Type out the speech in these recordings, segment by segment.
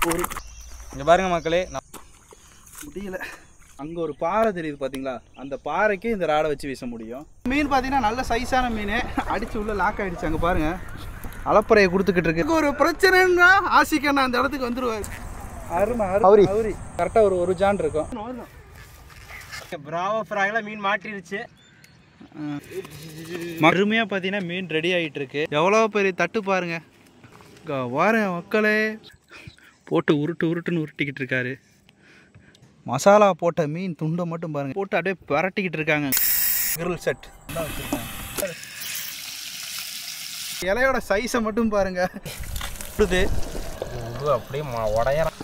ஒரு இங்கே பாருங்கள் மக்களே, முடியல. அங்கே ஒரு பாறை தெரியுது பார்த்தீங்களா, அந்த பாறைக்கு இந்த ராடை வச்சு வீச முடியும். மீன் பார்த்தீங்கன்னா நல்ல சைஸான மீன், அடித்து உள்ளே லாக் ஆகிடுச்சு. அங்கே பாருங்கள், அலப்பறையை கொடுத்துக்கிட்டு இருக்கு. ஒரு பிரச்சனைன்னா ஆசிக்கண்ணா அந்த இடத்துக்கு வந்துடுவார். அருமை அருமை அவுரி கரெக்டாக ஒரு ஜான் இருக்கும். பிராவோ ஃப்ராக்லாம் மீன் மாட்டிருச்சு. அருமையாக பார்த்தீங்கன்னா மீன் ரெடி ஆகிட்டு இருக்கு. எவ்வளோ பெரிய தட்டு பாருங்க, பாருங்க மக்களே, போட்டு உருட்டுன்னு உருட்டிக்கிட்டு இருக்காரு. மசாலா போட்ட மீன் துண்டை மட்டும் பாருங்க, போட்டு அப்படியே பரட்டிக்கிட்டு இருக்காங்க. கிரில் செட் இலையோட சைஸை மட்டும் பாருங்க. அப்படியே உடையறான்.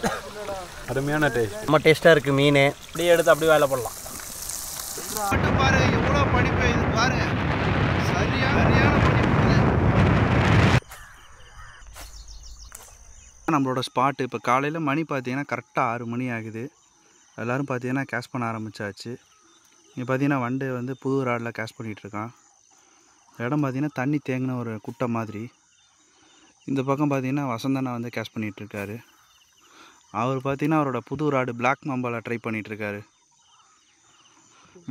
அருமையான டேஸ்ட், ரொம்ப டேஸ்ட்டாக இருக்குது மீன். அப்படியே எடுத்து அப்படியே வேலை போடலாம். பாருங்க எவ்வளோ படிப்பு இது பாருங்க, சரியான படிப்பு. நம்மளோட ஸ்பாட்டு இப்போ காலையில் மணி பார்த்தீங்கன்னா கரெக்டாக 6 மணி ஆகுது. எல்லோரும் பார்த்தீங்கன்னா கேஷ் பண்ண ஆரம்பித்தாச்சு. இங்கே பார்த்தீங்கன்னா வண்டு வந்து புது ராடில் கேஷ் பண்ணிகிட்ருக்கான். இடம் பார்த்தீங்கன்னா தண்ணி தேங்கின ஒரு குட்டை மாதிரி. இந்த பக்கம் பார்த்தீங்கன்னா வசந்தனா வந்து கேஷ் பண்ணிகிட்ருக்காரு. அவர் பார்த்தீங்கன்னா அவரோட புது ராடு பிளாக் மம்பாவில் ட்ரை பண்ணிகிட்ருக்காரு.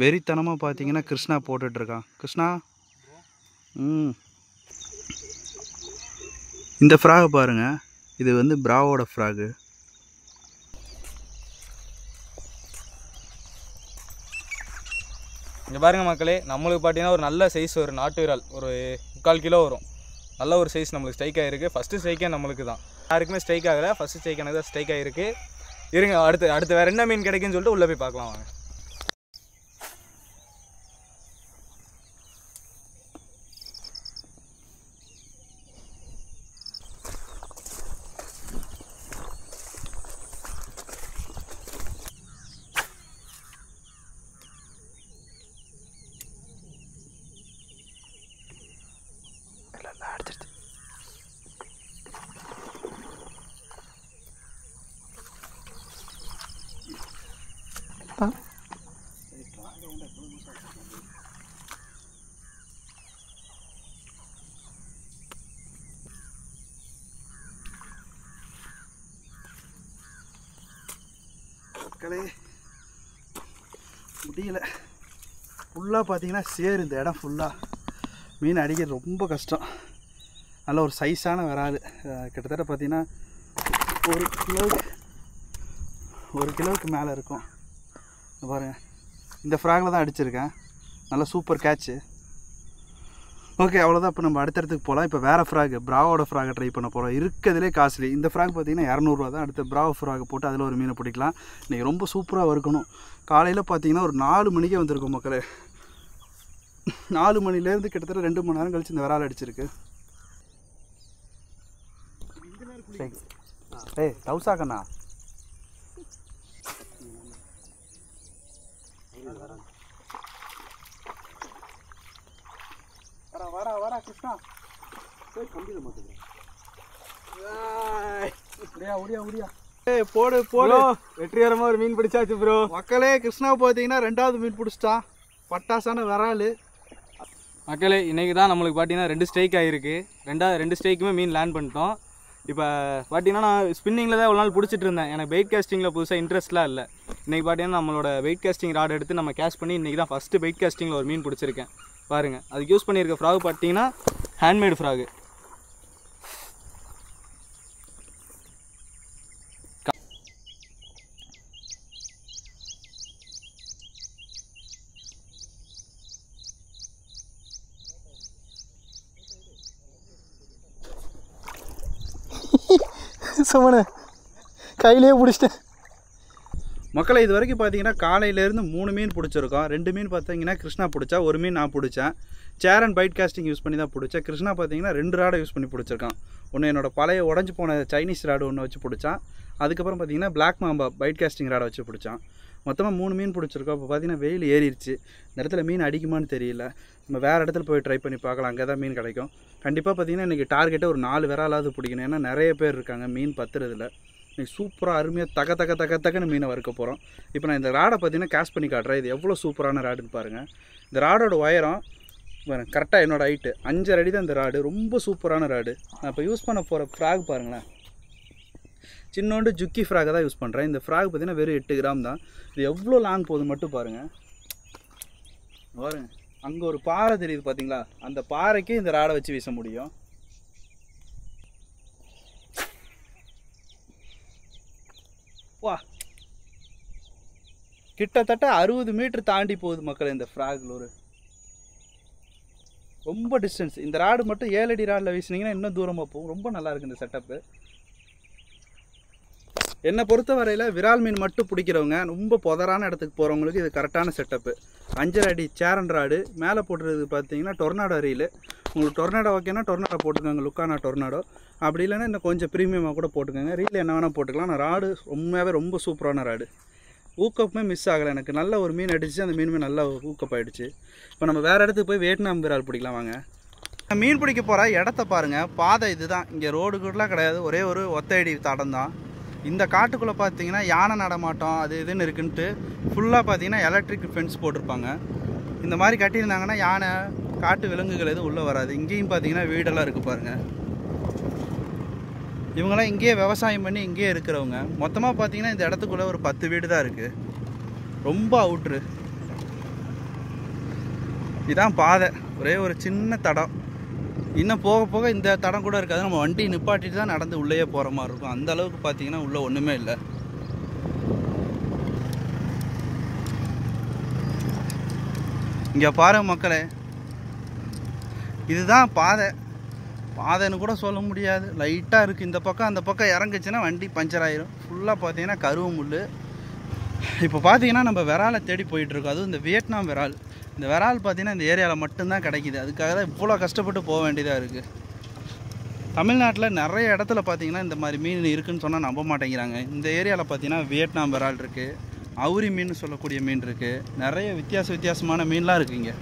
வெறித்தனமாக பார்த்தீங்கன்னா கிருஷ்ணா போட்டுட்ருக்கான். கிருஷ்ணா இந்த ஃப்ராகை பாருங்கள், இது வந்து பிராவோட ஃப்ராகு. இங்கே பாருங்கள் மக்களே, நம்மளுக்கு பார்த்தீங்கன்னா ஒரு நல்ல சைஸ், ஒரு நாட்டு விரால் ஒரு 3/4 கிலோ வரும். நல்ல ஒரு சைஸ் நம்மளுக்கு ஸ்ட்ரைக் ஆகிருக்கு. ஃபஸ்ட்டு ஸ்ட்ரைக்கே நம்மளுக்கு தான், யாருக்குமே ஸ்ட்ரைக் ஆகலை. ஃபஸ்ட்டு ஸ்ட்ரைக் எனக்கு தான் ஸ்ட்ரைக் ஆகிருக்கு. இருங்க, அடுத்து வேறு என்ன மீன் கிடைக்குன்னு சொல்லிட்டு உள்ளே போய் பார்க்கலாம் வாங்க. மக்களே முடியல, ஃபுல்லாக பார்த்தீங்கன்னா சேரு. இந்த இடம் ஃபுல்லாக மீன் அடிக்கிறது ரொம்ப கஷ்டம். நல்ல ஒரு சைஸான விரால், கிட்டத்தட்ட பார்த்தீங்கன்னா 1 கிலோவுக்கு மேலே இருக்கும். பாருங்கள், இந்த ஃப்ராகில் தான் அடிச்சிருக்கேன். நல்ல சூப்பர் கேட்ச்சு. ஓகே, அவ்வளோதான். இப்போ நம்ம அடுத்தடுத்துக்கு போகலாம். இப்போ வேறு ஃப்ராக், பிராவோட ஃப்ராகை ட்ரை பண்ண போகிறோம். இருக்கிறதுலே காஸ்ட்லி இந்த ஃப்ராக் பார்த்தீங்கன்னா 200 ரூபா தான். அடுத்த பிராவோ ஃப்ராகை போட்டு அதில் ஒரு மீனை பிடிக்கலாம். இன்றைக்கி ரொம்ப சூப்பராக இருக்கணும். காலையில் பார்த்தீங்கன்னா ஒரு 4 மணிக்கே வந்திருக்கும் மக்களே. 4 மணிலேருந்து கிட்டத்தட்ட 2 மணி நேரம் கழிச்சு இந்த விரால் அடிச்சிருக்கு. ஏய் தவுசாக்கண்ணா, வரா கிருஷ்ணா, கம்பியில் மாட்டுங்க. போடு வெற்றிகரமாக ஒரு மீன் பிடிச்சாச்சு ப்ரோ. மக்களே, கிருஷ்ணா பார்த்தீங்கன்னா 2வது மீன் பிடிச்சிட்டான். பட்டாசான விரால். மக்களே, இன்றைக்கி தான் நம்மளுக்கு பார்த்தீங்கன்னா 2 ஸ்ட்ரைக் ஆகிருக்கு. 2 ஸ்ட்ரைக்குமே மீன் லேண்ட் பண்ணிட்டோம். இப்போ பார்த்தீங்கன்னா நான் ஸ்பின்னிங்கில் தான் ஒரு நாள் பிடிச்சிட்டு இருந்தேன். எனக்கு வெயிட் கேஸ்டிங்கில் புதுசாக இன்ட்ரெஸ்ட்லாம் இல்லை. இன்றைக்கி பார்த்தீங்கன்னா நம்மளோட வெயிட் கேஸ்டிங் ராட் எடுத்து நம்ம கேஷ் பண்ணி இன்றைக்கி தான் ஃபஸ்ட்டு வெயிட் கேஸ்டிங்கில் ஒரு மீன் பிடிச்சிருக்கேன். பாருங்கள், அதுக்கு யூஸ் பண்ணியிருக்க ஃப்ராக் பார்த்தீங்கன்னா ஹேண்ட்மேடு ஃப்ராகு. சுமனு கையிலே பிடிச்சிட்டேன். மக்களை இது வரைக்கும் பார்த்தீங்கன்னா காலையிலேருந்து 3 மீன் பிடிச்சிருக்கோம். 2 மீன் பார்த்தீங்கன்னா கிருஷ்ணா பிடிச்சா, 1 மீன் நான் பிடிச்சேன். சேர் அண்ட் பைட் காஸ்டிங் யூஸ் பண்ணி தான் பிடிச்சேன். கிருஷ்ணா பார்த்தீங்கன்னா 2 ராடை யூஸ் பண்ணி பிடிச்சிருக்கான். ஒன்று என்னோடய பழைய உடஞ்சி போன சைனீஸ் ராடு ஒன்று வச்சு பிடிச்சான். அதுக்கப்புறம் பார்த்தீங்கன்னா பிளாக் மாம்பா பைட் காஸ்டிங் ராடை வச்சு பிடிச்சான். மொத்தமாக 3 மீன் பிடிச்சிருக்கோம். இப்போ பார்த்தீங்கன்னா வெயில் ஏறிடுச்சு. இந்த இடத்துல மீன் அடிக்குமான்னு தெரியல. நம்ம வேறு இடத்துல போய் ட்ரை பண்ணி பார்க்கலாம், அங்கே தான் மீன் கிடைக்கும். கண்டிப்பாக பார்த்தீங்கன்னா இன்றைக்கி டார்கெட்டை ஒரு 4 விராலாவது பிடிக்கணும். ஏன்னா நிறைய பேர் இருக்காங்க, மீன் பத்துறதில்ல. இன்றைக்கி சூப்பராக அருமையாக தக்கன்னு மீனை வறுக்க போகிறோம். இப்போ நான் இந்த ராடை பார்த்தீங்கன்னா கேஷ் பண்ணி காட்டுறேன். இது எவ்வளோ சூப்பரான ராடுன்னு பாருங்கள். இந்த ராடோட உயரம் கரெக்டாக என்னோடய ஹைட்டு 5.5 அடி தான் இந்த ராடு. ரொம்ப சூப்பரான ராடு. நான் இப்போ யூஸ் பண்ண போகிற ஃப்ராக் பாருங்களேன். சின்னோண்டு ஜுக்கி ஃப்ராகை தான் யூஸ் பண்ணுறேன். இந்த ஃப்ராக் பார்த்திங்கன்னா வெறும் 8 கிராம் தான். இது எவ்வளோ லாங் போகுது மட்டும் பாருங்கள். பாருங்கள், அங்கே ஒரு பாறை தெரியுது பார்த்தீங்களா, அந்த பாறைக்கு இந்த ராடை வச்சு வீச முடியும். வா, கிட்டத்தட்ட 60 மீட்டர் தாண்டி போகுது மக்கள் இந்த ஃப்ராகில். ஒரு ரொம்ப டிஸ்டன்ஸ். இந்த ராடு மட்டும் 7 அடி ராடில் வீசினீங்கன்னா இன்னும் தூரமாக போகும். ரொம்ப நல்லாயிருக்கு இந்த செட்டப்பு. என்னை பொறுத்த வரையில் விரால் மீன் மட்டும் பிடிக்கிறவங்க, ரொம்ப புதரான இடத்துக்கு போகிறவங்களுக்கு இது கரெக்டான செட்டப்பு. 5.5 அடி சேரன் ராடு மேலே போட்டுறது பார்த்தீங்கன்னா டொர்னாடோ ரீலு. உங்களுக்கு டொர்னாடோ ஓகேன்னா டொர்னாடோ போட்டுக்கோங்க, லுக்கானா டொர்னாடோ. அப்படி இல்லைன்னா இன்னும் கொஞ்சம் ப்ரீமியமாக கூட போட்டுக்கோங்க. ரீல் என்ன வேணால் போட்டுக்கலாம். நான் ராடு உண்மையாகவே ரொம்ப சூப்பரான ராடு. ஊக்கப்புமே மிஸ் ஆகலை எனக்கு. நல்ல ஒரு மீன் அடிச்சு, அந்த மீனுமே நல்லா ஊக்கப்பாயிடுச்சு. இப்போ நம்ம வேறு இடத்துக்கு போய் வியட்நாம் விரால் பிடிக்கலாம் வாங்க. மீன் பிடிக்க போகிற இடத்த பாருங்கள். பாதை இது தான். இங்கே ரோடு கூடலாம் கிடையாது, ஒரே ஒரு ஒத்தையடி தடம் தான். இந்த காட்டுக்குள்ளே பார்த்தீங்கன்னா யானை நடமாட்டம் அது இதுன்னு இருக்குன்ட்டு ஃபுல்லாக பார்த்தீங்கன்னா எலக்ட்ரிக் ஃபென்ஸ் போட்டிருப்பாங்க. இந்த மாதிரி கட்டியிருந்தாங்கன்னா யானை காட்டு விலங்குகள் எதுவும் உள்ளே வராது. இங்கேயும் பார்த்தீங்கன்னா வீடெல்லாம் இருக்குது பாருங்கள். இவங்களாம் இங்கேயே விவசாயம் பண்ணி இங்கேயே இருக்கிறவங்க. மொத்தமாக பார்த்தீங்கன்னா இந்த இடத்துக்குள்ளே ஒரு 10 வீடு தான் இருக்குது. ரொம்ப அவுட்ரு. இதுதான் பாதை, ஒரே ஒரு சின்ன தடம். இன்னும் போக போக இந்த தடம் கூட இருக்காது. நம்ம வண்டி நிப்பாட்டிட்டு தான் நடந்து உள்ளேயே போகிற மாதிரி இருக்கும். அந்த அளவுக்கு பார்த்தீங்கன்னா உள்ளே ஒன்றுமே இல்லை. இங்கே பாருங்க மக்களே, இதுதான் பாதை. பாதைன்னு கூட சொல்ல முடியாது, லைட்டாக இருக்குது. இந்த பக்கம் அந்த பக்கம் இறங்குச்சுன்னா வண்டி பஞ்சர் ஆயிரும். ஃபுல்லாக பார்த்தீங்கன்னா கருவ முள். இப்போ பார்த்தீங்கன்னா நம்ம விராலை தேடி போயிட்டுருக்கோம். அதுவும் இந்த வியட்நாம் விரால். இந்த விரால் பார்த்தீங்கன்னா இந்த ஏரியாவில் மட்டும்தான் கிடைக்கிது. அதுக்காக தான் இவ்வளோ கஷ்டப்பட்டு போக வேண்டியதாக இருக்குது. தமிழ்நாட்டில் நிறைய இடத்துல பார்த்தீங்கன்னா இந்த மாதிரி மீன் இருக்குதுன்னு சொன்னால் நம்ப மாட்டேங்கிறாங்க. இந்த ஏரியாவில் பார்த்தீங்கன்னா வியட்நாம் விரால் இருக்குது, அவுரி மீன் சொல்லக்கூடிய மீன் இருக்குது, நிறைய வித்தியாசமான மீன்லாம் இருக்குங்க.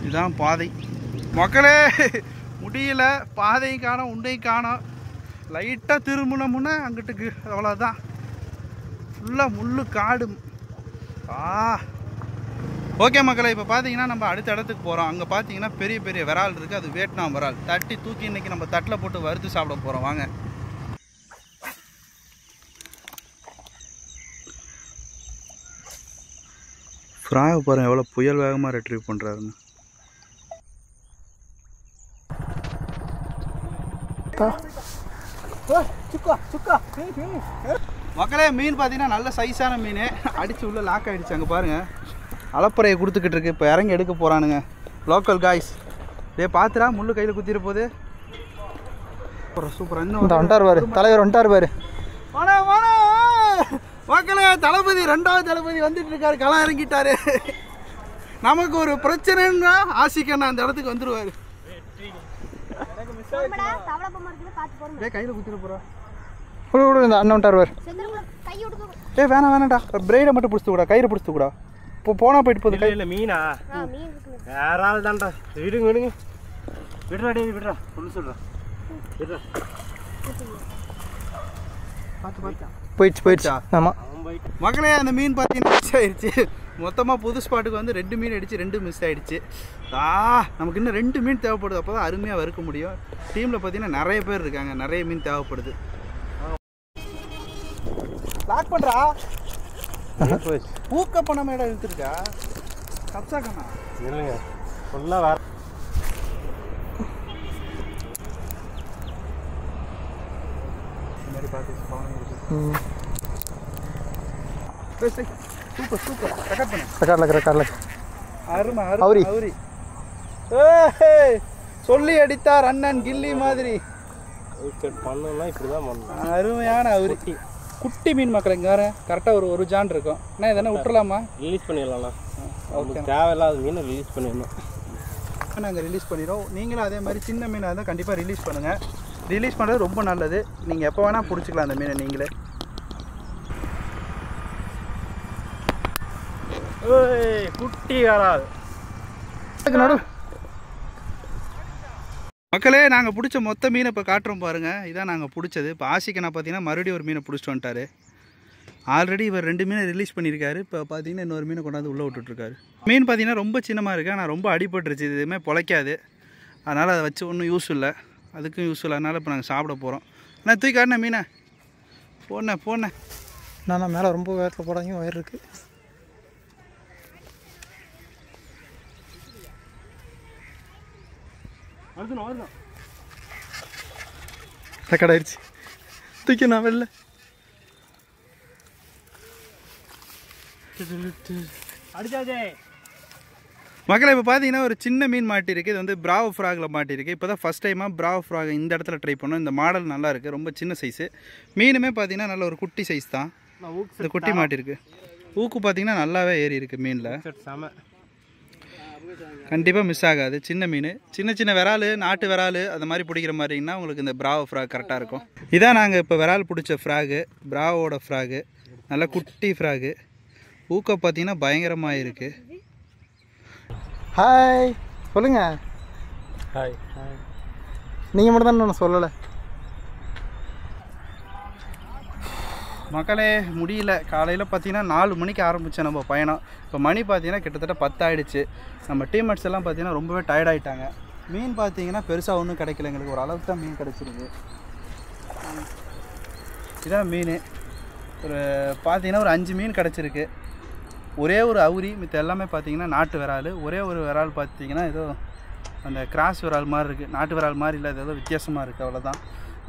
இதுதான் பாதை மக்களே. முடியல, பாதையும் காணோம், உண்டையும் காணோம். லைட்டாக திரும்பினோம்னா அங்கிட்டுக்கு அவ்வளோதான். ஃபுல்லாக முள்ளு காடு. ஓகே மக்களே, இப்போ பார்த்தீங்கன்னா நம்ம அடுத்த இடத்துக்கு போகிறோம். அங்கே பார்த்தீங்கன்னா பெரிய பெரிய விரால் இருக்குது. அது வியட்நாம் விரால். தட்டி தூக்கி இன்றைக்கி நம்ம தட்டில் போட்டு வறுத்து சாப்பிட போகிறோம் வாங்க. ஃப்ராக் பாருங்கள் எவ்வளோ புயல் வேகமாக ரெட்ரீவ் பண்ணுறாருன்னு. மக்களே, மீன் பார்த்தீங்கன்னா நல்ல சைஸான மீன். அடித்து உள்ளே லாக் ஆகிடுச்சு. அங்கே பாருங்கள் அலப்பறையை கொடுத்துக்கிட்டு இருக்கு. இப்போ இறங்கி எடுக்க போகிறானுங்க லோக்கல் காய்ஸ். டே பார்த்துடா, முள்ளு கையில் குத்திர போகுது. சூப்பர். இன்னும் வந்துட்டார் பாரு, தலைவர் வந்துட்டார் பாரு. மக்களே, தளபதி 2வது தளபதி வந்துட்டு இருக்காரு. களம் இறங்கிட்டாரு. நமக்கு ஒரு பிரச்சனைன்னா ஆசிக்கண்ணா அந்த இடத்துக்கு வந்துடுவார். கையில் குத்திர போகிறா. இந்த அண்ணன் வந்துட்டார் பாரு. வேணாம்டா, பிரைடை மட்டும் பிடிச்சி கூட, கயிறு பிடிச்சி கூட. இப்போ போனால் போயிட்டு போகுது. இல்லை மீனா வேற ஆள் தான்டா. விடுங்க விடுங்க, விடுறா டே, விடுறா. சொல்லு சொல்கிறா, விடுறா. போயிடுச்சா? ஆமாம் மக்களே, அந்த மீன் பார்த்தீங்கன்னா மிஸ் ஆயிடுச்சு. மொத்தமாக புது ஸ்பாட்டுக்கு வந்து 2 மீன் அடிச்சு 2 மிஸ் ஆகிடுச்சு. நமக்கு இன்னும் 2 மீன் தேவைப்படுது. அப்போ தான் அருமையாக வறுக்க முடியும். டீமில் பார்த்தீங்கன்னா நிறைய பேர் இருக்காங்க, நிறைய மீன் தேவைப்படுது. லாக் பண்ணுறா. ஊக்க பண்ண இடம் இழுத்துருக்கா கப்சாக்கண்ணா இல்லைங்க ஃபுல்லாக வேறு. Super super. ரெக்கார்ட் பண்ணு. ரெக்கார்ட்ல அருமை அவுரி. அவுரி. சொல்லி அடித்தார் அண்ணன் கில்லி மாதிரி. பண்ணலாம் இப்படி தான் பண்ணணும். அருமையான அவுரி. குட்டி மீன் மக்கள் இங்கே வர கரெக்டாக ஒரு ஜான் இருக்கும். அண்ணா இதெல்லாம் விட்டுறலாமா? ரிலீஸ் பண்ணிடலாம்ண்ணா. ஓகே, தேவையில்லாத மீனை ரிலீஸ் பண்ணிடணும். நாங்கள் ரிலீஸ் பண்ணிடுறோம். நீங்களும் அதே மாதிரி சின்ன மீனாக இருந்தால் கண்டிப்பாக ரிலீஸ் பண்ணுங்கள். ரிலீஸ் பண்ணுறது ரொம்ப நல்லது. நீங்கள் எப்போ வேணால் பிடிச்சிக்கலாம் அந்த மீனை நீங்களே. குட்டி வராது நடு. மக்களே, நாங்கள் பிடிச்ச மொத்த மீனை இப்போ காட்டுறோம் பாருங்கள். இதான் நாங்கள் பிடிச்சது. இப்போ ஆசிக்கண்ணா பார்த்தீங்கன்னா மறுபடியும் ஒரு மீனை பிடிச்சிட்டு வந்துட்டார். ஆல்ரெடி இவர் 2 மீனை ரிலீஸ் பண்ணியிருக்காரு. இப்போ பார்த்தீங்கன்னா இன்னொரு மீனை கொண்டாந்து உள்ளே விட்டுட்ருக்காரு. மீன் பார்த்தீங்கன்னா ரொம்ப சின்னமாக இருக்குது. ஆனால் ரொம்ப அடிபட்டுருச்சு. இது எதுவுமே பொழைக்காது. அதனால் அதை வச்சு ஒன்றும் யூஸ் இல்லை. அதுக்கும் யூஸ்ஃபுல். அதனால் இப்போ நாங்கள் சாப்பிட போகிறோம். நான் தூக்கி காட்டினேன் மீனை போனேன். நான் மேலே ரொம்ப உயரத்தில் போடாங்க, உயர் இருக்குது. ரெக்கார்ட் ஆயிடுச்சு. தூக்கி நான் வெளில அடிச்சாச்சே. மக்களை இப்போ பார்த்தீங்கன்னா ஒரு சின்ன மீன் மாட்டிருக்கு. இது வந்து பிராவோ ஃப்ராகில் மாட்டிருக்கு. இப்போ தான் ஃபஸ்ட் டைமாக பிராவோ ஃப்ராக் இந்த இடத்துல ட்ரை பண்ணோம். இந்த மாடல் நல்லா இருக்குது, ரொம்ப சின்ன சைஸு. மீனுமே பார்த்தீங்கன்னா நல்ல ஒரு குட்டி சைஸ் தான். இந்த குட்டி மாட்டிருக்கு. ஊக்கு பார்த்தீங்கன்னா நல்லாவே ஏறி இருக்குது மீனில். கண்டிப்பாக மிஸ் ஆகாது. சின்ன மீன், சின்ன விரால், நாட்டு விரால் அந்த மாதிரி பிடிக்கிற மாதிரிங்கன்னா உங்களுக்கு இந்த பிராவோ ஃப்ராக் கரெக்டாக இருக்கும். இதான் நாங்கள் இப்போ விரால் பிடிச்ச ஃப்ராகு, பிராவோட ஃப்ராகு. நல்லா குட்டி ஃப்ராகு. ஊக்க பார்த்தீங்கன்னா பயங்கரமாக இருக்குது. ஹாய் சொல்லுங்க. ஹாய். நீங்கள் மட்டும் தான் நான் சொல்லலை. மக்களே முடியல. காலையில் பார்த்தீங்கன்னா 4 மணிக்கு ஆரம்பித்தேன் நம்ம பயணம். இப்போ மணி பார்த்தீங்கன்னா கிட்டத்தட்ட 10 ஆகிடுச்சு. நம்ம டீம்மேட்ஸ் எல்லாம் பார்த்தீங்கன்னா ரொம்பவே டயர்டாயிட்டாங்க. மீன் பார்த்தீங்கன்னா பெருசாக ஒன்றும் கிடைக்கல எங்களுக்கு. ஒரு அளவுக்கு தான் மீன் கிடச்சிருக்கு. இதான் மீன். ஒரு பார்த்தீங்கன்னா ஒரு 5 மீன் கிடச்சிருக்கு. ஒரே ஒரு அவுரி, மித்த எல்லாமே பார்த்தீங்கன்னா நாட்டு விரால். ஒரே ஒரு விரால் பார்த்தீங்கன்னா ஏதோ அந்த கிராஸ் விரால் மாதிரி இருக்குது. நாட்டு விரால் மாதிரி இல்லை, அது ஏதோ வித்தியாசமாக இருக்குது, அவ்வளோதான்.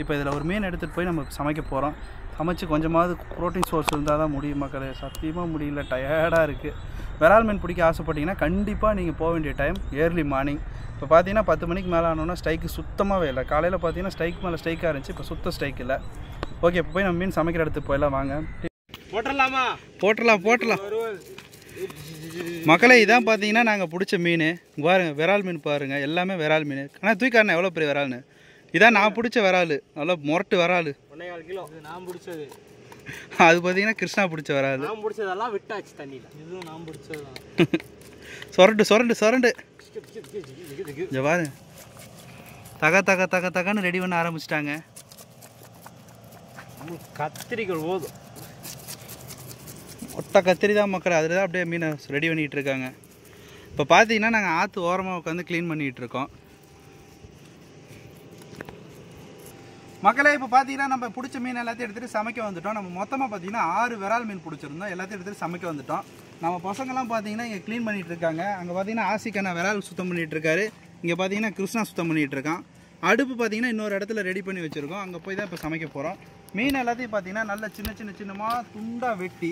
இப்போ இதில் ஒரு மீன் எடுத்துகிட்டு போய் நம்ம சமைக்க போகிறோம். சமைச்சு கொஞ்சமாவது ப்ரோட்டீன் சோர்ஸ் இருந்தால் தான் முடியும் மக்களே. சத்தியமாக முடியல, டயர்டாக இருக்குது. விரால் மீன் பிடிக்க ஆசைப்பட்டீங்கன்னா கண்டிப்பாக நீங்கள் போக வேண்டிய டைம் ஏர்லி மார்னிங். இப்போ பார்த்தீங்கன்னா 10 மணிக்கு மேலே ஆனோன்னா ஸ்ட்ரைக்கு சுத்தமாகவே இல்லை. காலையில் பார்த்தீங்கன்னா ஸ்ட்ரைக் மேலே ஸ்ட்ரைக்காக இருந்துச்சு, இப்போ சுத்த ஸ்ட்ரைக் இல்லை. ஓகே, இப்போ போய் நம்ம மீன் சமைக்கிற இடத்துக்கு போயெல்லாம் வாங்க. போட்டுடலாம். மக்களே இதான் பார்த்தீங்கன்னா நாங்கள் பிடிச்ச மீன். பாருங்க, விரால் மீன் பாருங்கள், எல்லாமே விரால் மீன். ஆனால் தூக்காரணம் எவ்வளோ பெரிய விரால்னு. இதான் நான் பிடிச்ச விரால், நல்லா முரட்டு விரால். 1.25 கிலோ நான் பிடிச்சது. அது பார்த்தீங்கன்னா கிருஷ்ணா பிடிச்ச விரால். நான் பிடிச்சதெல்லாம் விட்டாச்சு தண்ணியில். இதுவும் நான் பிடிச்சது தான். சொரண்டு இங்கே பாருங்க, தகன்னு ரெடி பண்ண ஆரம்பிச்சிட்டாங்க. கத்திரிக்கோள் போதும், ஒட்டை கத்திரி தான் மக்கள். அதில் தான் அப்படியே மீனை ரெடி பண்ணிகிட்டு இருக்காங்க. இப்போ பார்த்தீங்கன்னா நாங்கள் ஆற்று ஓரமாக உட்காந்து க்ளீன் பண்ணிகிட்டு இருக்கோம். மக்களே இப்போ பார்த்தீங்கன்னா நம்ம பிடிச்ச மீன் எல்லாத்தையும் எடுத்துகிட்டு சமைக்க வந்துட்டோம். நம்ம மொத்தமாக பார்த்தீங்கன்னா 6 விரால் மீன் பிடிச்சிருந்தோம். எல்லாத்தையும் எடுத்துகிட்டு சமைக்க வந்துட்டோம். நம்ம பசங்கள்லாம் பார்த்தீங்கன்னா இங்கே க்ளீன் பண்ணிகிட்டு இருக்காங்க. அங்கே பார்த்தீங்கன்னா ஆசிக்கான விரால் சுத்தம் பண்ணிகிட்டு இருக்காரு. இங்கே பார்த்தீங்கன்னா கிருஷ்ணா சுத்தம் பண்ணிகிட்டு இருக்கான். அடுப்பு பார்த்தீங்கன்னா இன்னொரு இடத்துல ரெடி பண்ணி வச்சுருக்கோம். அங்கே போய் தான் இப்போ சமைக்க போகிறோம். மீன் எல்லாத்தையும் பார்த்தீங்கன்னா நல்ல சின்னமாக துண்டாக வெட்டி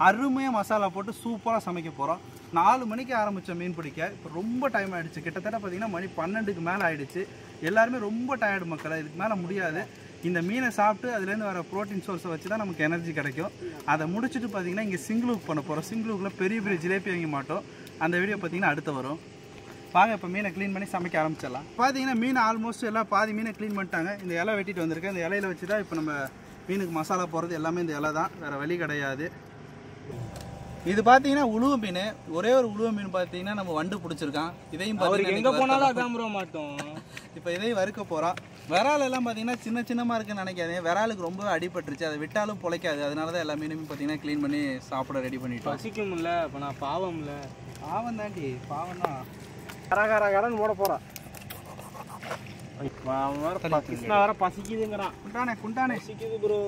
அருமையாக மசாலா போட்டு சூப்பராக சமைக்க போகிறோம். 4 மணிக்கு ஆரம்பித்த மீன் பிடிக்க இப்போ ரொம்ப டைம் ஆகிடுச்சு. கிட்டத்தட்ட பார்த்தீங்கன்னா மணி 12க்கு மேலே ஆகிடுச்சு. எல்லாருமே ரொம்ப டயர்டு மக்களை, இதுக்கு மேலே முடியாது. இந்த மீனை சாப்பிட்டு அதுலேருந்து வர ப்ரோட்டீன் சோர்ஸை வச்சு தான் நமக்கு எனர்ஜி கிடைக்கும். அதை முடிச்சுட்டு பார்த்தீங்கன்னா இங்கே சிங்கிளுக்கு பண்ண போகிறோம். சிங்கிளுக்குள்ள பெரிய ஜிலேபி வாங்க மாட்டோம். அந்த வீடியோ பார்த்தீங்கன்னா அடுத்து வரும். வாங்க இப்போ மீனை க்ளீன் பண்ணி சமைக்க ஆரம்பிச்சிடலாம். பார்த்தீங்கன்னா மீன் ஆல்மோஸ்ட் எல்லாம் பாதி மீனை க்ளீன் பண்ணிட்டாங்க. இந்த இலை வெட்டிட்டு வந்திருக்கேன். இந்த இலையில வச்சு தான் இப்போ நம்ம மீனுக்கு மசாலா போடுறது. எல்லாமே இந்த இலை தான், வேறு வழி கிடையாது. இது பார்த்தீங்கன்னா உழுவ மீன். ஒரே ஒரு உழுவ மீன் பார்த்தீங்கன்னா நம்ம வண்டு பிடிச்சிருக்கான். இதையும் எங்கே போனாலும் அதான் ப்ரோ மாட்டோம். இப்போ இதையும் வறுக்க போகிறோம். விரால் எல்லாம் பார்த்தீங்கன்னா சின்னமாக இருக்குன்னு நினைக்காதீங்க. விராலுக்கு ரொம்ப அடிபட்டுருச்சு. அதை விட்டாலும் பிழைக்காது. அதனால தான் எல்லா மீனுமே பார்த்தீங்கன்னா க்ளீன் பண்ணி சாப்பிட ரெடி பண்ணிட்டோம். பசிக்கும்ல, இப்போ நான் பாவம்ல. பாவம் தாண்டி, பாவம் தான். கரகரன்னு போட போகிறான். கிருஷ்ணா வேற பசிக்குதுங்கிறான். குண்டானே பசிக்குது ப்ரோ.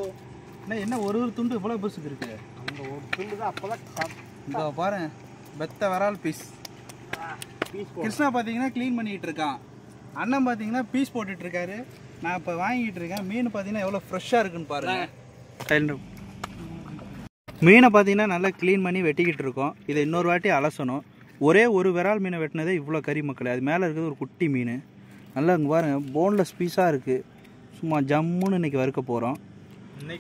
என்ன ஒரு துண்டு இவ்வளோ பெருசுக்கு இருக்கு. அந்த ஒரு துண்டு தான் அப்போதான் இங்கே பாருங்க, பெத்த விரால் பீஸ். கிருஷ்ணா பார்த்தீங்கன்னா க்ளீன் பண்ணிகிட்டு இருக்கான். அண்ணன் பார்த்தீங்கன்னா பீஸ் போட்டுட்டு இருக்காரு. நான் இப்போ வாங்கிட்டு இருக்கேன். மீன் பார்த்தீங்கன்னா எவ்வளோ ஃப்ரெஷ்ஷாக இருக்குன்னு பாருங்க. மீனை பார்த்தீங்கன்னா நல்லா க்ளீன் பண்ணி வெட்டிக்கிட்டு இருக்கோம். இதை இன்னொரு வாட்டி அலசணும். ஒரே ஒரு விரால் மீனை வெட்டினதே இவ்வளோ கறி மக்களே. அது மேலே இருக்கிறது ஒரு குட்டி மீன். நல்லா இங்கே பாருங்கள், போன்லெஸ் பீஸாக இருக்குது. சும்மா ஜம்முன்னு இன்றைக்கி வறுக்க போகிறோம்.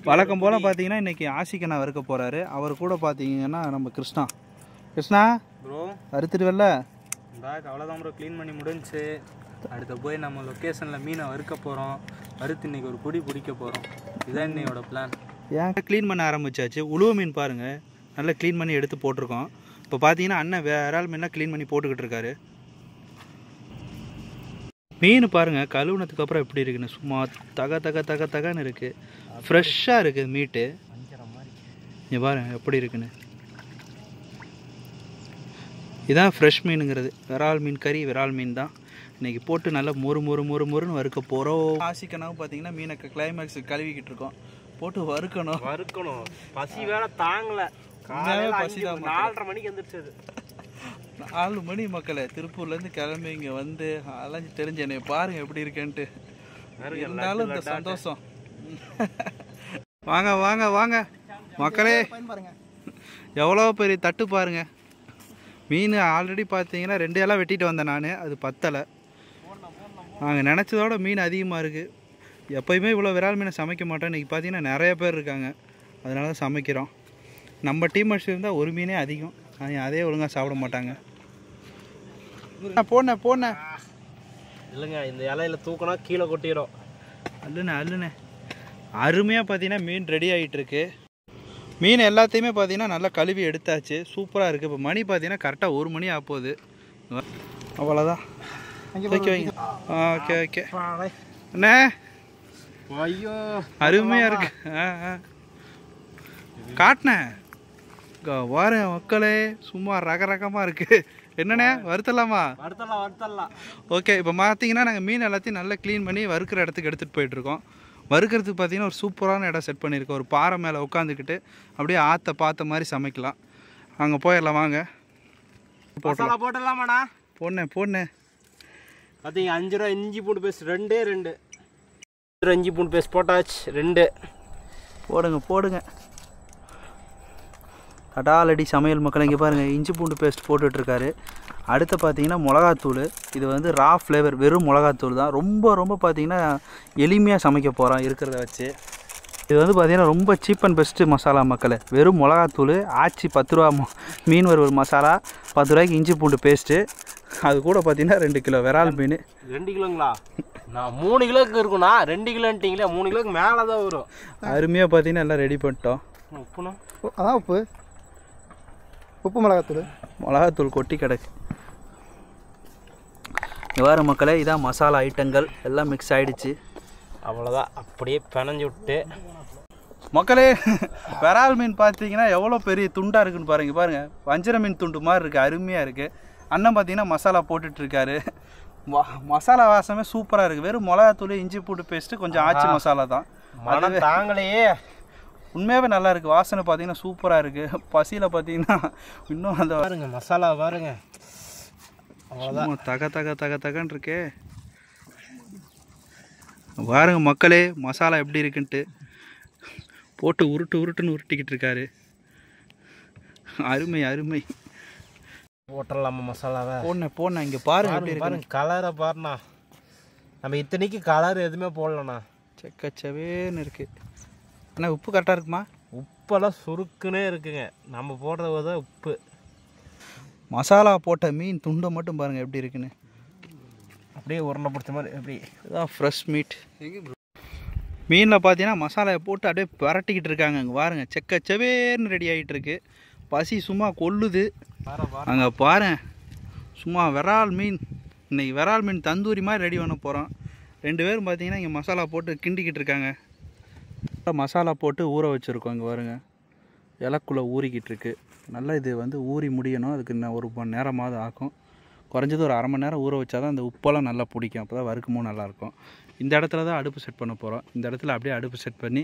வழக்கம் போல் பார்த்தீங்கன்னா இன்றைக்கி ஆசிக்கண்ணா வறுக்க போகிறாரு. அவர் கூட பார்த்தீங்கன்னா நம்ம கிருஷ்ணா ப்ரோ வறுத்துட்டு வரல. பேக் அவ்வளோதான் ப்ரோ, க்ளீன் பண்ணி முடிஞ்சு. அடுத்து போய் நம்ம லொக்கேஷனில் மீனை வறுக்க போகிறோம். வறுத்து இன்றைக்கி ஒரு குடி பிடிக்க போகிறோம். இதுதான் இன்னையோட பிளான். ஏன் க்ளீன் பண்ண ஆரம்பிச்சாச்சு. உழுவ மீன் பாருங்கள், நல்லா க்ளீன் பண்ணி எடுத்து போட்டிருக்கோம். இப்போ பார்த்தீங்கன்னா அண்ணன் விரால் மீன்லாம் க்ளீன் பண்ணி போட்டுக்கிட்டு இருக்காரு. மீன் பாருங்கள் கழுவுனதுக்கு அப்புறம் எப்படி இருக்குன்னு, சும்மா தகன்னு இருக்குது. ஃப்ரெஷ்ஷாக இருக்குது மீட்டு. இங்கே பாருங்கள் எப்படி இருக்குன்னு. இதான் ஃப்ரெஷ் மீனுங்கிறது. விரால் மீன் கறி, விரால் மீன் தான். இன்றைக்கி போட்டு நல்லா மொறுன்னு வறுக்க போகிறோம். ஆசிக்கனாவும் பார்த்தீங்கன்னா மீனை கிளைமேக்ஸ் கழுவிக்கிட்டு இருக்கோம். போட்டு வறுக்கணும். பசி வேற தாங்கலை. பசி தான். 4:30 மணிக்கு வந்துருச்சு. 4 மணி மக்களே திருப்பூர்லேருந்து கிளம்பி இங்கே வந்து அலைஞ்சு தெரிஞ்ச என்னை பாருங்க எப்படி இருக்கேன்ட்டு. இருந்தாலும் இந்த சந்தோஷம். வாங்க மக்களே, எவ்வளோ பெரிய தட்டு பாருங்க. மீன் ஆல்ரெடி பார்த்தீங்கன்னா 2 இலை வெட்டிட்டு வந்தேன் நான், அது பத்தலை. நாங்கள் நினச்சதோட மீன் அதிகமாக இருக்குது. எப்போயுமே இவ்வளோ விரால் மீனை சமைக்க மாட்டோம். இன்றைக்கி பார்த்தீங்கன்னா நிறைய பேர் இருக்காங்க, அதனால தான் சமைக்கிறோம். நம்ம டீமர்ஸ் இருந்தால் ஒரு மீனே அதிகம், அதே ஒழுங்காக சாப்பிட மாட்டாங்க. போனேன் இல்லைங்க, இந்த இலையில தூக்கினா கீழே கொட்டிடும். அல்லுண்ணே அருமையாக பார்த்தீங்கன்னா மீன் ரெடி ஆகிட்டுருக்கு. மீன் எல்லாத்தையுமே பார்த்தீங்கன்னா நல்லா கழுவி எடுத்தாச்சு, சூப்பராக இருக்குது. இப்போ மணி பார்த்தீங்கன்னா கரெக்டாக 1 மணி ஆகுது. அவ்வளோதான். ஓகே அண்ணே, ஐயோ அருமையாக இருக்கு. காட்டினேன் வாரேன் மக்களே, சும்மா ரகமாக இருக்குது. என்னண்ணே வறுத்தலாமா? வறுத்தலாம். ஓகே, இப்போ பார்த்தீங்கன்னா நாங்கள் மீன் எல்லாத்தையும் நல்லா க்ளீன் பண்ணி வறுக்கிற இடத்துக்கு எடுத்துகிட்டு போயிட்டுருக்கோம். வறுக்கிறதுக்கு பார்த்தீங்கன்னா ஒரு சூப்பரான இடம் செட் பண்ணியிருக்கோம். ஒரு பாறை மேலே உட்காந்துக்கிட்டு அப்படியே பார்த்த மாதிரி சமைக்கலாம். அங்கே போயிடலாம் வாங்க. போட்டலாமாண்ணா? போடணே பார்த்தீங்க 5 ரூபா இஞ்சி பூண்டு பேஸ்ட் 2 2 இஞ்சி பூண்டு பேஸ்ட் போட்டாச்சு. 2 போடுங்க. கடாலடி சமையல் மக்கள் இங்கே பாருங்கள், இஞ்சி பூண்டு பேஸ்ட் போட்டுட்ருக்காரு. அடுத்து பார்த்தீங்கன்னா மிளகாத்தூள். இது வந்து ரா ஃப்ளேவர், வெறும் மிளகாத்தூள் தான். ரொம்ப பார்த்தீங்கன்னா எளிமையாக சமைக்க போகிறோம் இருக்கிறத வச்சு. இது வந்து பார்த்தீங்கன்னா ரொம்ப சீப் அண்ட் பெஸ்ட்டு மசாலா மக்கள். வெறும் மிளகாத்தூள், ஆச்சி 10 ரூபா மீன் வறுவல் மசாலா, 10 ரூபாய்க்கு இஞ்சி பூண்டு பேஸ்ட்டு. அது கூட பார்த்தீங்கன்னா 2 கிலோ விரால் மீன். 2 கிலோங்களா? நான் 3 கிலோக்கு இருக்குண்ணா. 2 கிலோன்ட்டிங்களே, 3 கிலோக்கு மேலே தான் வரும். அருமையாக பார்த்தீங்கன்னா எல்லாம் ரெடி பண்ணிட்டோம். உப்புண்ணா? அதான் உப்பு மிளகாத்தூள் கொட்டி கிடக்கு. இவ்வாறு மக்களே, இதான் மசாலா ஐட்டங்கள் எல்லாம் மிக்ஸ் ஆகிடுச்சு. அவ்வளோதான், அப்படியே பிணைஞ்சு விட்டு மக்களே, விரால் மீன் பார்த்தீங்கன்னா எவ்வளோ பெரிய துண்டாக இருக்குன்னு பாருங்கள். வஞ்சர மீன் துண்டு மாதிரி இருக்குது, அருமையாக இருக்குது. அண்ணன் பார்த்தீங்கன்னா மசாலா போட்டுட்ருக்காரு. மசாலா வாசமே சூப்பராக இருக்குது. வெறும் மிளகாத்தூள், இஞ்சி பூண்டு பேஸ்ட்டு, கொஞ்சம் ஆச்சி மசாலா தான். மனம் தாங்களையே. உண்மையாகவே நல்லா இருக்குது. வாசனை பார்த்தீங்கன்னா சூப்பராக இருக்குது. பசியில் பார்த்தீங்கன்னா இன்னும் அந்த பாருங்க மசாலா பாருங்க, அவ்வளோதான். தகன்னு இருக்கே பாருங்க மக்களே, மசாலா எப்படி இருக்குன்ட்டு போட்டு உருட்டுன்னு உருட்டிக்கிட்டு இருக்காரு. அருமை. போட்டலாமா மசாலாவை? போடணேன். இங்கே பாருங்க பாருங்க கலரை பாருண்ணா. நம்ம இத்தனைக்கு கலர் எதுவுமே போடலண்ணா, செக்கச்சவேன்னு இருக்குது. அண்ணா உப்பு கரெக்டாக இருக்குமா? உப்பெல்லாம் சுருக்குன்னே இருக்குங்க. நம்ம போடுறது தான் உப்பு. மசாலா போட்ட மீன் துண்டை மட்டும் பாருங்கள் எப்படி இருக்குன்னு. அப்படியே உருண்டை பிடிச்ச மாதிரி. எப்படி இதுதான் ஃப்ரெஷ் மீட். மீனில் பார்த்தீங்கன்னா மசாலாவை போட்டு அப்படியே பரட்டிக்கிட்டு இருக்காங்க. அங்கே பாருங்கள், செக்கச்சவேன்னு ரெடி ஆகிட்டு இருக்கு. பசி சும்மா கொல்லுது. அங்கே பாருங்க, சும்மா விரால் மீன். இன்றைக்கி விரால் மீன் தந்தூரி மாதிரி ரெடி பண்ண போகிறோம். 2 பேரும் பார்த்தீங்கன்னா இங்கே மசாலா போட்டு கிண்டிக்கிட்டு இருக்காங்க. மசாலா போட்டு ஊற வச்சுருக்கோம். இங்கே பாருங்க, இலக்குள்ளே ஊறிக்கிட்டு இருக்கு. நல்லா இது வந்து ஊறி முடியணும். அதுக்கு இன்னும் 1 மணி நேரமாவது ஆகும். குறைஞ்சது ஒரு 1/2 மணி நேரம் ஊற வச்சா தான் அந்த உப்பெல்லாம் நல்லா பிடிக்கும். அப்போ தான் வறுக்கும்போது நல்லாயிருக்கும். இந்த இடத்துல தான் அடுப்பு செட் பண்ண போகிறோம். இந்த இடத்துல அப்படியே அடுப்பு செட் பண்ணி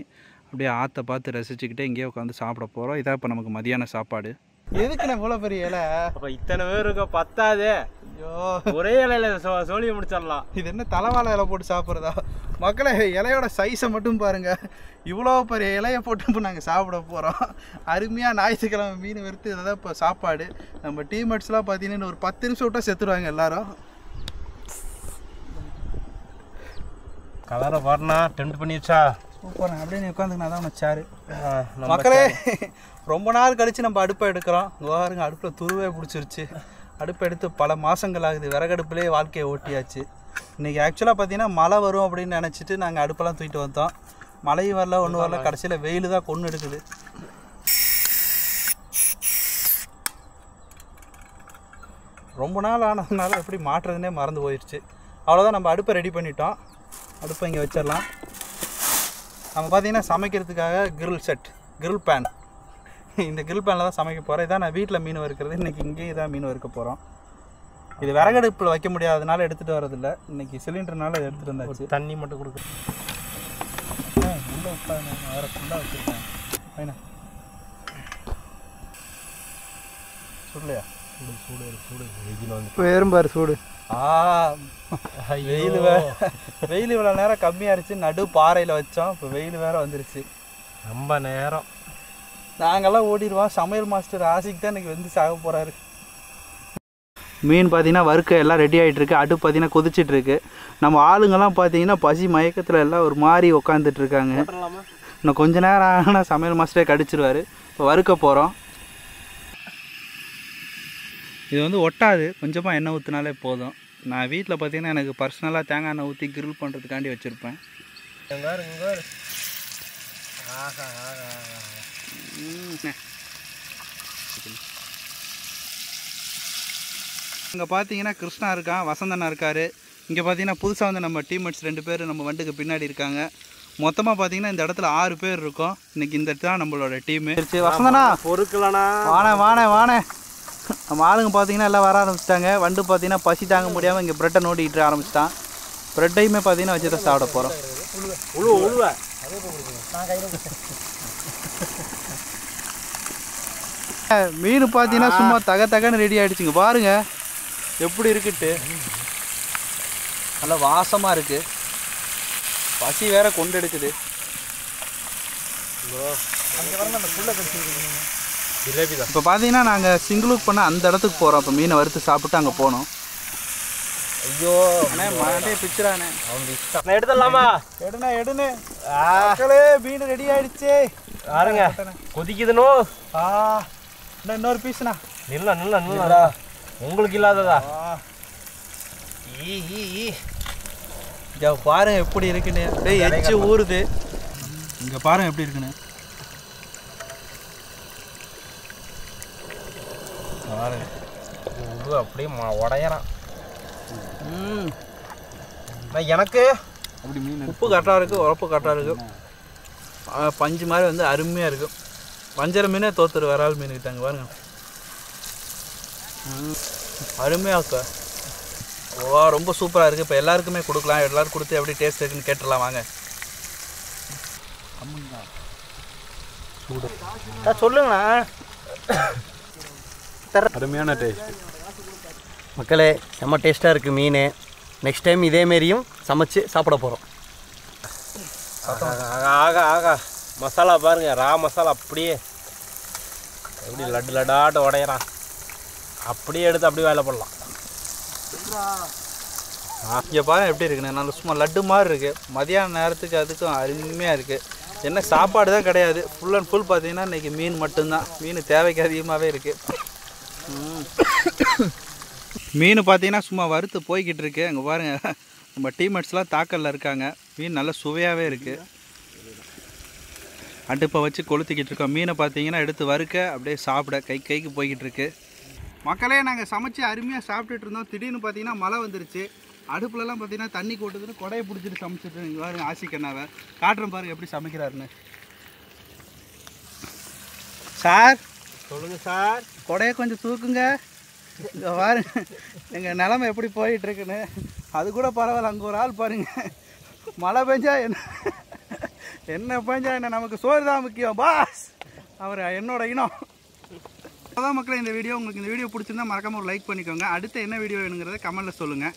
அப்படியே பார்த்து ரசிச்சுக்கிட்டே இங்கேயே உட்காந்து சாப்பிட போகிறோம். இதான் இப்போ நமக்கு மதியான சாப்பாடு. எதுக்குண்ணே இவ்வளோ பெரிய இலை? அப்போ இத்தனை பேர் இருக்க பத்தாது. ஐயோ, ஒரே இலையில சோழியை முடிச்சிடலாம். இது என்ன தலைவாழை இலை போட்டு சாப்பிட்றதா? மக்களே, இலையோட சைஸை மட்டும் பாருங்கள். இவ்வளோ பெரிய இலையை போட்டு இப்போ நாங்கள் சாப்பிட போகிறோம். அருமையாக ஞாயிற்றுக்கிழமை மீன் வறுத்து இதை தான் இப்போ சாப்பாடு. நம்ம டீமேட்ஸ்லாம் பார்த்தீங்கன்னா ஒரு 10 நிமிஷம் விட்டால் செத்துருவாங்க எல்லாரும். கலரை பாருண்ணா, டெம்ட் பண்ணிடுச்சா? சூப்பர். அப்படியே நீ உட்காந்துக்கணும், அதான் நம்ம சேரு. மக்களே, ரொம்ப நாள் கழித்து நம்ம அடுப்பை எடுக்கிறோம். பாருங்க, அடுப்பில் துருவே பிடிச்சிருச்சு. அடுப்பை எடுத்து பல மாதங்கள் ஆகுது. விறகடுப்புலேயே வாழ்க்கையை ஓட்டியாச்சு. இன்றைக்கி ஆக்சுவலாக பார்த்தீங்கன்னா மழை வரும் அப்படின்னு நினச்சிட்டு நாங்கள் அடுப்பெல்லாம் தூக்கிட்டு வந்தோம். மழையும் வரல, ஒன்றும் வரல. கடைசியில் வெயில் தான் கொன்று எடுக்குது. ரொம்ப நாள் ஆனதுனால எப்படி மாட்டுறதுனே மறந்து போயிடுச்சு. அவ்வளோதான், நம்ம அடுப்பை ரெடி பண்ணிட்டோம். அடுப்பை இங்கே வச்சிடலாம். நம்ம பார்த்தீங்கன்னா சமைக்கிறதுக்காக கிரில் பேன். இந்த கிரில் பேனில் தான் சமைக்க போகிறோம். இதான் நான் வீட்டில் மீன் வறுக்கிறது. இன்றைக்கி இங்கேயே தான் மீன் வறுக்க போகிறோம். இது விறகடுப்பில் வைக்க முடியாதனால எடுத்துகிட்டு வரதில்லை. இன்றைக்கி சிலிண்டர்னால எடுத்துகிட்டு வந்தாச்சு. தண்ணி மட்டும் கொடுக்கு. உள்ளே உட்காந்து வேறு ஃபுல்லாக வச்சுருக்கேன். பையனா சுடலையா? சூடு சூடு சூடு வெயில் வந்து இப்போ ஏறும்பாரு சூடு. வெயில் இவ்வளோ நேரம் கம்மியாகிடுச்சு. நடு பாறையில் வச்சோம். இப்போ வெயில் வேறு வந்துருச்சு. ரொம்ப நேரம் நாங்கள்லாம் ஓடிடுவோம். சமையல் மாஸ்டர் ஆசிக்கு தான் இன்றைக்கி வந்து சாக போகிறாரு. மீன் பார்த்தீங்கன்னா வறுக்க எல்லாம் ரெடி ஆகிட்டுருக்கு. அடுப்பு பார்த்தீங்கன்னா கொதிச்சிட்ருக்கு. நம்ம ஆளுங்கெல்லாம் பார்த்தீங்கன்னா பசி மயக்கத்தில் எல்லாம் ஒரு மாதிரி உட்காந்துட்ருக்காங்க. இன்னும் கொஞ்ச நேரம் ஆனால் சமையல் மாஸ்டரே கடிச்சிருவார். இப்போ வறுக்க போகிறோம். இது வந்து ஒட்டாது. கொஞ்சமாக எண்ணெய் ஊற்றினாலே போதும். நான் வீட்டில் பார்த்தீங்கன்னா எனக்கு பர்சனலாக தேங்காய் எண்ணெய் ஊற்றி கிரில் பண்ணுறதுக்காண்டி வச்சுருப்பேன். இங்கே பார்த்தீங்கன்னா கிருஷ்ணா இருக்கான், வசந்தனா இருக்கார். இங்கே பார்த்தீங்கன்னா புதுசாக வந்து நம்ம டீம்மேட்ஸ் 2 பேர் நம்ம வண்டுக்கு பின்னாடி இருக்காங்க. மொத்தமாக பார்த்தீங்கன்னா இந்த இடத்துல 6 பேர் இருக்கோம். இன்றைக்கி இந்த தான் நம்மளோட டீமு. வசந்தனா பொறுக்கலண்ணா, வானே நம்ம ஆளுங்க பார்த்தீங்கன்னா எல்லாம் வர ஆரம்பிச்சிட்டாங்க. வண்டு பார்த்தீங்கன்னா பசி தாங்க முடியாமல் இங்கே ப்ரெட்டை நோண்டிக்கிட்டு ஆரம்பிச்சிட்டான். ப்ரெட்டையுமே பார்த்தீங்கன்னா வச்சு தான் சாப்பிட போகிறோம். மீன் பார்த்தீங்கன்னா சும்மா தகன்னு ரெடி ஆகிடுச்சுங்க. பாருங்க எப்படி இருக்குட்டு. நல்லா வாசமாக இருக்குது. பசி வேற கொண்டு எடுக்குது. இப்போ பார்த்தீங்கன்னா நாங்கள் சிங்கிளுக்கு பண்ண அந்த இடத்துக்கு போகிறோம். இப்போ மீனை வறுத்து சாப்பிட்டு அங்கே போனோம். ஐயோ அண்ணே மாட்டே பிச்சுறானே. எடுத்துடலாமா? எடுனே மக்களே, மீன் ரெடி ஆயிடுச்சு. பாருங்க கொதிக்குதுனோ. இன்னொரு பீஸ்ண்ணா. நில்லா உங்களுக்கு இல்லாததா? பாருங்க எப்படி இருக்குன்னு. அப்படியே எச்சு ஊறுது. இங்கே பாருங்க எப்படி இருக்குன்னு. பாருங்க அப்படியே உடையறான். எனக்கு அப்படி மீன் உப்பு கரெக்டாக இருக்குது, உரப்பு கரெக்டாக இருக்குது. பஞ்சு மாதிரி வந்து அருமையாக இருக்கும். வஞ்சர மீனே தோத்துரு வரால் மீன் கிட்டாங்க பாருங்க. அருமையாக இருக்கா. ரொம்ப சூப்பராக இருக்குது. இப்போ எல்லாருக்குமே கொடுக்கலாம். எல்லோரும் கொடுத்து எப்படி டேஸ்ட் இருக்குன்னு கேட்டுடலாம் வாங்க. சொல்லுங்கண்ணா. அருமையான டேஸ்ட் மக்களே, செம்ம டேஸ்ட்டாக இருக்குது மீன். நெக்ஸ்ட் டைம் இதேமாரியும் சமைச்சு சாப்பிட போகிறோம். ஆகா மசாலா பாருங்கள், ரா மசாலா அப்படியே எப்படி லட்டாட்டு உடையிறான். அப்படியே எடுத்து அப்படியே வேலை பண்ணலாம். இங்கே பாருங்க எப்படி இருக்குண்ணே. நல்லா சும்மா லட்டு மாதிரி இருக்குது. மதியான நேரத்துக்கு அதுக்கும் அருமையாக இருக்குது. என்ன சாப்பாடு தான் கிடையாது. ஃபுல் அண்ட் ஃபுல் பார்த்தீங்கன்னா இன்றைக்கி மீன் மட்டும்தான். மீன் தேவைக்கு அதிகமாகவே இருக்குது. மீன் பார்த்தீங்கன்னா சும்மா வறுத்து போய்கிட்டு இருக்கு. அங்கே பாருங்கள் நம்ம டீம்மேட்ஸ்லாம் தாக்கலில் இருக்காங்க. மீன் நல்லா சுவையாகவே இருக்குது. அடுப்பை வச்சு கொளுத்திக்கிட்டு இருக்கோம். மீனை பார்த்தீங்கன்னா எடுத்து வறுக்க அப்படியே சாப்பிட கைக்கு போய்கிட்டு இருக்கு. மக்களே, நாங்கள் சமைச்சு அருமையாக சாப்பிட்டுட்டு இருந்தோம். திடீர்னு பார்த்தீங்கன்னா மழை வந்துருச்சு. அடுப்புலலாம் பார்த்தீங்கன்னா தண்ணி கொட்டுதுன்னு கொடையை பிடிச்சிட்டு சமைச்சிட்டு இங்கே பாருங்க. ஆசிக்கண்ணாவை காட்டுறேன் பாருங்க எப்படி சமைக்கிறாருன்னு. சார் சொல்லுங்கள் சார். கொடையை கொஞ்சம் தூக்குங்க. இங்கே பாருங்க எங்கள் நிலமை எப்படி போயிட்டுருக்குன்னு. அது கூட பரவாயில்ல. அங்கே ஒரு ஆள் பாருங்க. மழை பெஞ்சா என்ன பெஞ்சா என்ன, நமக்கு சோறு தான் முக்கியம் பாஸ். அவர் என்னோட இனம். அதான் மக்களே, இந்த வீடியோ உங்களுக்கு இந்த வீடியோ பிடிச்சிருந்தா மறக்காமல் ஒரு லைக் பண்ணிக்கோங்க. அடுத்து என்ன வீடியோ வேணுங்கிறத கமெண்ட்டில் சொல்லுங்கள்.